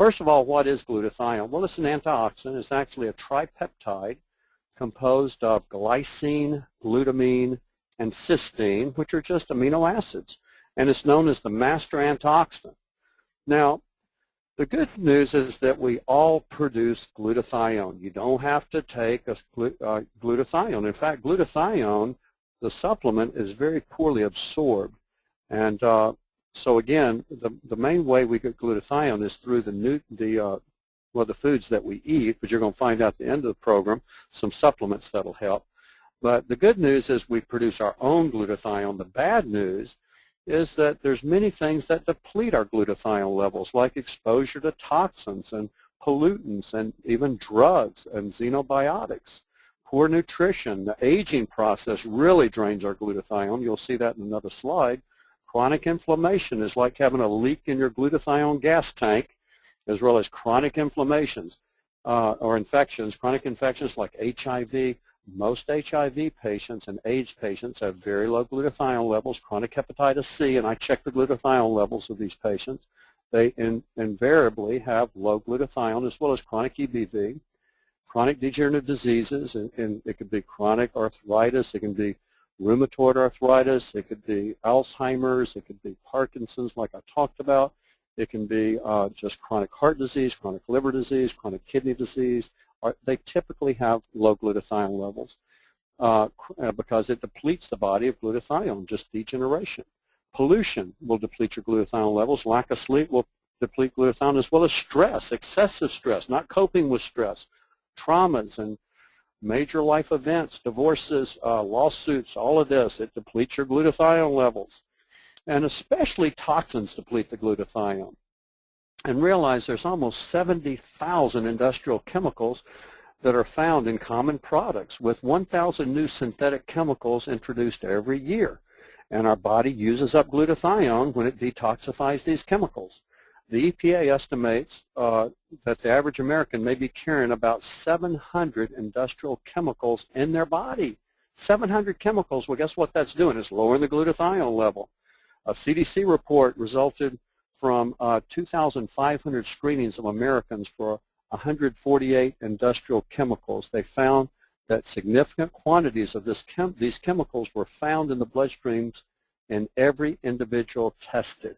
First of all, what is glutathione? Well, it's an antioxidant. It's actually a tri-peptide composed of glycine, glutamine, and cysteine, which are just amino acids. And it's known as the master antioxidant. Now, the good news is that we all produce glutathione. You don't have to take a glutathione. In fact, glutathione, the supplement, is very poorly absorbed. And so again, the main way we get glutathione is through the foods that we eat, but you're going to find out at the end of the program some supplements that'll help. But the good news is we produce our own glutathione. The bad news is that there's many things that deplete our glutathione levels, like exposure to toxins and pollutants and even drugs and xenobiotics. Poor nutrition, the aging process really drains our glutathione. You'll see that in another slide. Chronic inflammation is like having a leak in your glutathione gas tank, as well as chronic inflammations or infections. Chronic infections like HIV. Most HIV patients and AIDS patients have very low glutathione levels, chronic hepatitis C, and I check the glutathione levels of these patients. They invariably have low glutathione, as well as chronic EBV, chronic degenerative diseases, and it could be chronic arthritis, it can be rheumatoid arthritis, it could be Alzheimer's, it could be Parkinson's like I talked about, it can be just chronic heart disease, chronic liver disease, chronic kidney disease. They typically have low glutathione levels because it depletes the body of glutathione, just degeneration. Pollution will deplete your glutathione levels. Lack of sleep will deplete glutathione, as well as stress, excessive stress, not coping with stress, traumas and major life events, divorces, lawsuits, all of this. It depletes your glutathione levels. And especially toxins deplete the glutathione. And realize there's almost 70,000 industrial chemicals that are found in common products, with 1,000 new synthetic chemicals introduced every year. And our body uses up glutathione when it detoxifies these chemicals. The EPA estimates that the average American may be carrying about 700 industrial chemicals in their body. 700 chemicals. Well, guess what that's doing? It's lowering the glutathione level. A CDC report resulted from 2,500 screenings of Americans for 148 industrial chemicals. They found that significant quantities of these chemicals were found in the bloodstreams in every individual tested.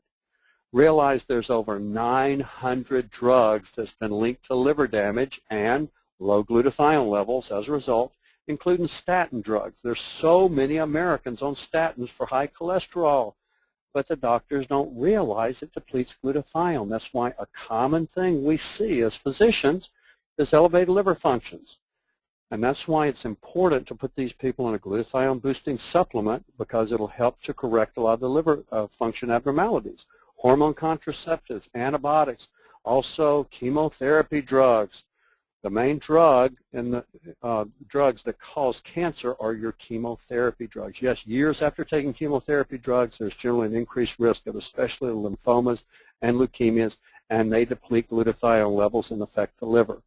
Realize there's over 900 drugs that's been linked to liver damage and low glutathione levels as a result, including statin drugs. There's so many Americans on statins for high cholesterol, but the doctors don't realize it depletes glutathione. That's why a common thing we see as physicians is elevated liver functions. And that's why it's important to put these people on a glutathione boosting supplement, because it'll help to correct a lot of the liver function abnormalities. Hormone contraceptives, antibiotics, also chemotherapy drugs. The main drug and the drugs that cause cancer are your chemotherapy drugs. Yes, years after taking chemotherapy drugs, there's generally an increased risk of especially lymphomas and leukemias, and they deplete glutathione levels and affect the liver.